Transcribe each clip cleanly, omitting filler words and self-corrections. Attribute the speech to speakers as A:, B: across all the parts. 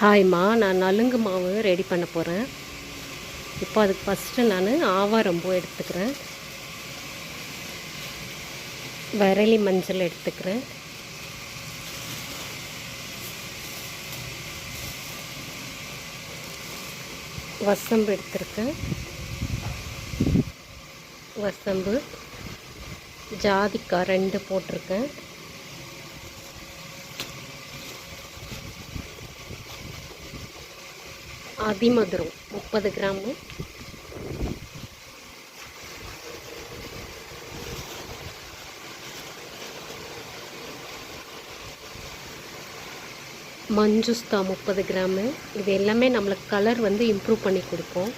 A: ஹாய்மா, நான் நலுங்கு மாவு ரெடி பண்ண போகிறேன். இப்போ அதுக்கு ஃபஸ்ட்டு நான் ஆவாரம்பூ எடுத்துக்கிறேன், விரலி மஞ்சள் எடுத்துக்கிறேன், வசம்பு எடுத்துருக்கேன், வசம்பு ஜாதிக்காய் 2 போட்டிருக்கேன், அதிமதுரம் 30 கிராமு, மஞ்சுஸ்தா 30 கிராமு. இது எல்லாமே நம்மளுக்கு கலர் இம்ப்ரூவ் பண்ணி கொடுக்கும்.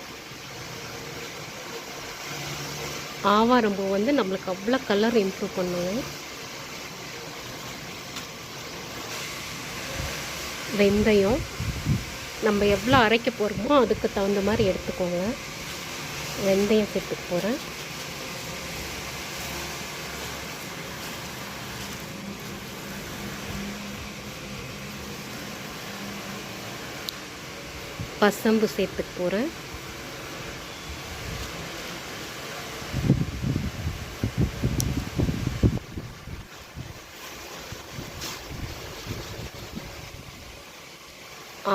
A: ஆவாரம்பூ நம்மளுக்கு அவ்வளோ கலர் இம்ப்ரூவ் பண்ணுவோம். வெந்தயம் நம்ம எவ்வளோ அரைக்க போகிறோமோ அதுக்கு தகுந்த மாதிரி எடுத்துக்கோங்க. வெந்தயம் சேர்த்துக்க போகிறேன். பசம்பு சேர்த்துக்க போகிறேன்.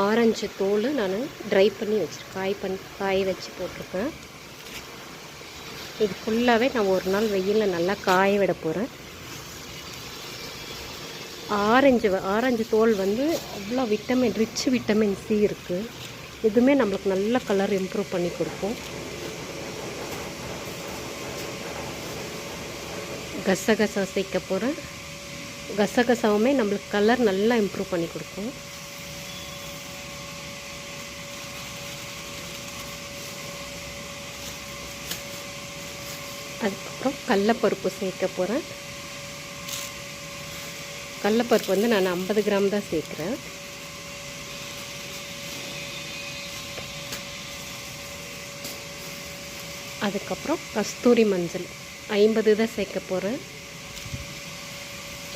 A: ஆரஞ்சு தோல் நான் ட்ரை பண்ணி வச்சுருக்கேன், காய வச்சு போட்டிருக்கேன். இது ஃபுல்லாகவே நான் ஒரு நாள் வெயிலில் நல்லா காய விட போகிறேன். ஆரஞ்சு தோல் அவ்வளோ ரிச் விட்டமின் சி இருக்குது. இதுவுமே நம்மளுக்கு நல்ல கலர் இம்ப்ரூவ் பண்ணி கொடுக்கும். கசகசா சேர்க்க போகிறேன். கசகசாவுமே நம்மளுக்கு கலர் நல்லா இம்ப்ரூவ் பண்ணி கொடுக்கும். அதுக்கப்புறம் கடலப்பருப்பு சேர்க்க போகிறேன். கடலப்பருப்பு நான் 50 கிராம் தான் சேர்க்குறேன். அதுக்கப்புறம் கஸ்தூரி மஞ்சள் 50 தான் சேர்க்க போகிறேன்.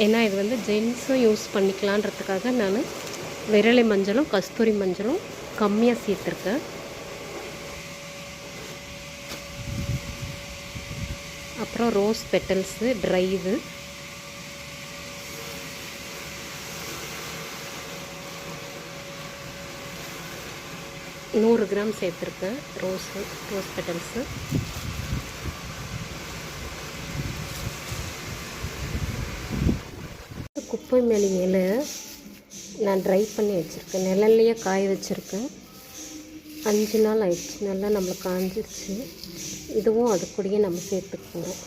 A: ஏன்னா இது ஜென்ஸும் யூஸ் பண்ணிக்கலான்றதுக்காக நான் விரலி மஞ்சளும் கஸ்தூரி மஞ்சளும் கம்மியாக சேர்த்துருக்கேன். அப்புறம் ரோஸ் பெட்டல்ஸு ட்ரைவு, நூறு கிராம் சேர்த்துருக்கேன். ரோஸ் பெட்டல்ஸு, குப்பை மேலி இலை நான் ட்ரை பண்ணி வச்சுருக்கேன். நிழல்லையே காய வச்சுருக்கேன். 5 நாள் ஆயிடுச்சு, நல்லா நம்மளுக்கு காஞ்சிருச்சு. இதுவும் அது கூடயே நம்ம சேர்த்துக்குவோம்.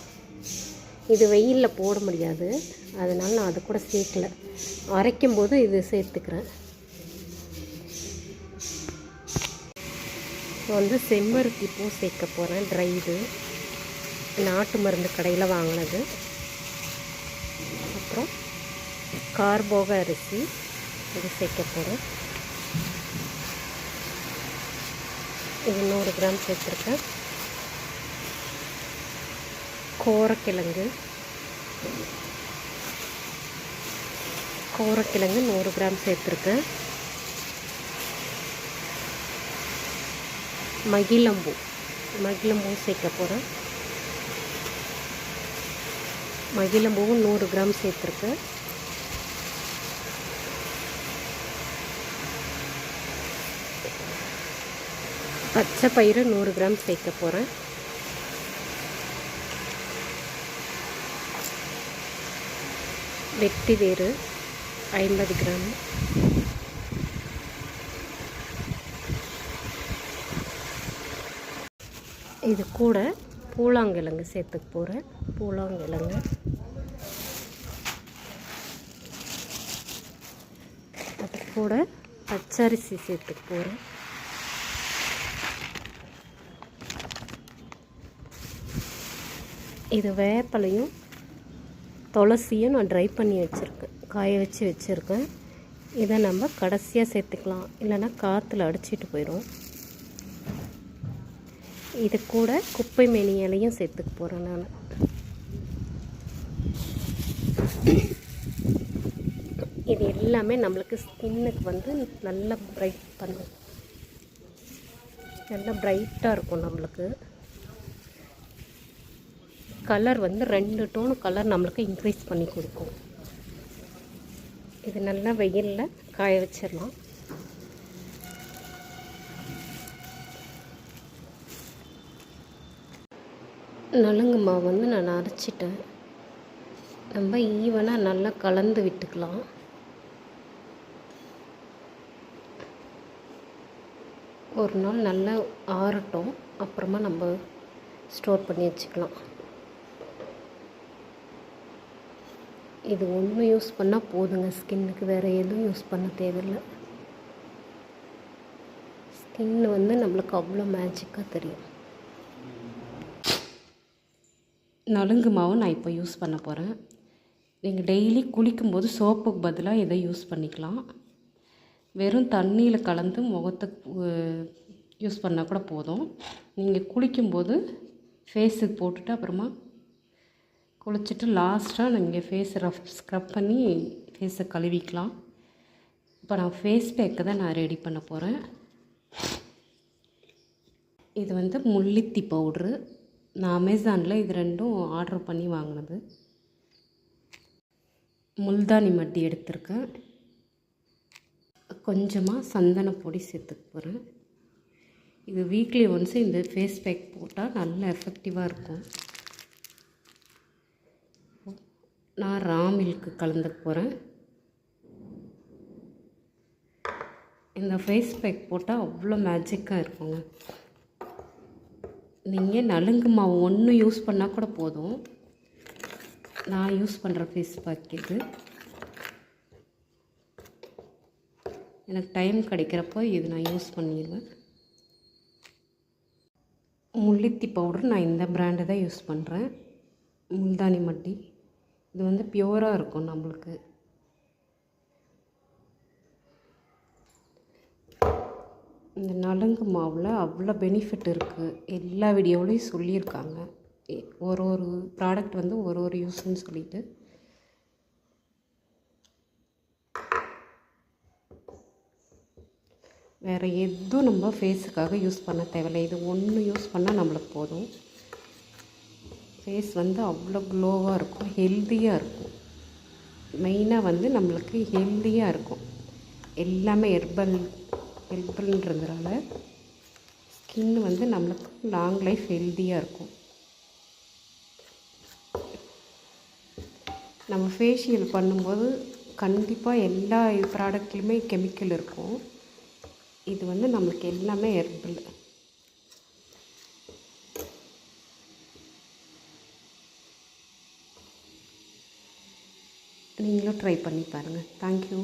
A: இது வெயிலில் போட முடியாது, அதனால் நான் அது கூட சேர்க்கல. அரைக்கும்போது இது சேர்த்துக்கிறேன். இப்போ செம்பருத்தி பூ சேர்க்க போகிறேன். ட்ரைடு நாட்டு மருந்து கடையில் வாங்கினது. அப்புறம் கார்போக அரிசி இது சேர்க்க போகிறேன். இது 100 கிராம் சேர்த்துருக்கேன். கோரக்கிழங்கு 100 கிராம் சேர்த்துருக்கேன். மகிழம்பூ சேர்க்க போகிறேன். மகிழம்பூவும் 100 கிராம் சேர்த்துருக்கேன். பச்சை பயிறு 100 கிராம் சேர்க்க போகிறேன். வெட்டி வேறு 50 கிராம். இது கூட பூலாங்கிழங்கு சேர்த்துக்க போகிறேன். பூலாங்கிழங்கு அது கூட பச்சரிசி சேர்த்துக்க போகிறேன். இது வேப்பலையும் துளசியும் நான் ட்ரை பண்ணி வச்சுருக்கேன், காய வச்சு வச்சுருக்கேன். இதை நம்ம கடைசியாக சேர்த்துக்கலாம், இல்லைன்னா காற்றுல அடிச்சிட்டு போயிடும். இது கூட குப்பை மேனி இலையும் சேர்த்துக்க போகிறேன் நான். இது எல்லாமே நம்மளுக்கு ஸ்கின்னுக்கு வந்து நல்லா பிரைட் பண்ணும், நல்லா பிரைட்டாக இருக்கும். நம்மளுக்கு கலர் வந்து 2 டோன் கலர் நம்மளுக்கு இன்க்ரீஸ் பண்ணி கொடுக்கும். இது நல்லா வெயிலில் காய வச்சிடலாம். நலுங்கு மாவு வந்து நான் அரைச்சிட்டேன். நம்ம ஈவனாக நல்லா கலந்து விட்டுக்கலாம். ஒரு நாள் நல்லா ஆறட்டும், அப்புறமா நம்ம ஸ்டோர் பண்ணி வச்சுக்கலாம். இது ஒன்று யூஸ் பண்ணால் போதுங்க ஸ்கின்னுக்கு, வேறு எதுவும் யூஸ் பண்ண தேவையில்லை. ஸ்கின்னு வந்து நம்மளுக்கு அவ்வளோ மேஜிக்காக தெரியும். நலுங்கு மாவு நான் இப்போ யூஸ் பண்ண போகிறேன். நீங்கள் டெய்லி குளிக்கும்போது சோப்புக்கு பதிலாக இதை யூஸ் பண்ணிக்கலாம். வெறும் தண்ணியில் கலந்து முகத்துக்கு யூஸ் பண்ணால் கூட போதும். நீங்கள் குளிக்கும்போது ஃபேஸுக்கு போட்டுட்டு அப்புறமா குளிச்சுட்டு லாஸ்ட்டாக நீங்கள் ஃபேஸை ஸ்க்ரப் பண்ணி ஃபேஸை கழுவிக்கலாம். இப்போ நான் ஃபேஸ் பேக்கை தான் நான் ரெடி பண்ண போகிறேன். இது வந்து முல்லித்தி பவுட்ரு. நான் அமேசானில் இது 2ம் ஆர்டர் பண்ணி வாங்கினது. முல்தானி மட்டி எடுத்திருக்கேன். கொஞ்சமாக சந்தன பொடி சேர்த்துக்க போகிறேன். இது வீக்லி ஒன்ஸ் இந்த ஃபேஸ் பேக் போட்டால் நல்ல எஃபெக்டிவாக இருக்கும். நான் ரா மில்க்கு கலந்துக்க போகிறேன். இந்த ஃபேஸ் பேக் போட்டால் அவ்வளோ மேஜிக்காக இருக்குங்க. நீங்கள் நலுங்கு மாவு ஒன்று யூஸ் பண்ணால் கூட போதும். நான் யூஸ் பண்ணுற ஃபேஸ் பேக் இது. எனக்கு டைம் கிடைக்கிறப்போ இது நான் யூஸ் பண்ணிடுவேன். முல்லித்தி பவுடர் நான் இந்த பிராண்டை தான் யூஸ் பண்ணுறேன், முல்தானி மட்டி. இது வந்து பியூராக இருக்கும் நம்மளுக்கு. இந்த நலுங்கு மாவில் அவ்வளோ பெனிஃபிட் இருக்குது. எல்லா வீடியோவிலையும் சொல்லியிருக்காங்க. ஒரு ப்ராடக்ட் வந்து ஒரு யூஸ்ன்னு சொல்லிட்டு. வேறு எதுவும் நம்ம ஃபேஸுக்காக யூஸ் பண்ண தேவையில்லை. இது ஒன்று யூஸ் பண்ணால் நம்மளுக்கு போதும். ஃபேஸ் வந்து அவ்வளோ க்ளோவாக இருக்கும், ஹெல்த்தியாக இருக்கும். மெயினாக வந்து நம்மளுக்கு ஹெல்த்தியாக இருக்கும். எல்லாமே ஹெர்பல்ன்றதுனால ஸ்கின் வந்து நம்மளுக்கு லாங் லைஃப் ஹெல்த்தியாக இருக்கும். நம்ம ஃபேஷியல் பண்ணும்போது கண்டிப்பாக எல்லா ப்ராடக்ட்லேயுமே கெமிக்கல் இருக்கும். இது வந்து நம்மளுக்கு எல்லாமே ஹெர்பல். நீங்களும் ட்ரை பண்ணி பாருங்கள். தேங்க்யூ.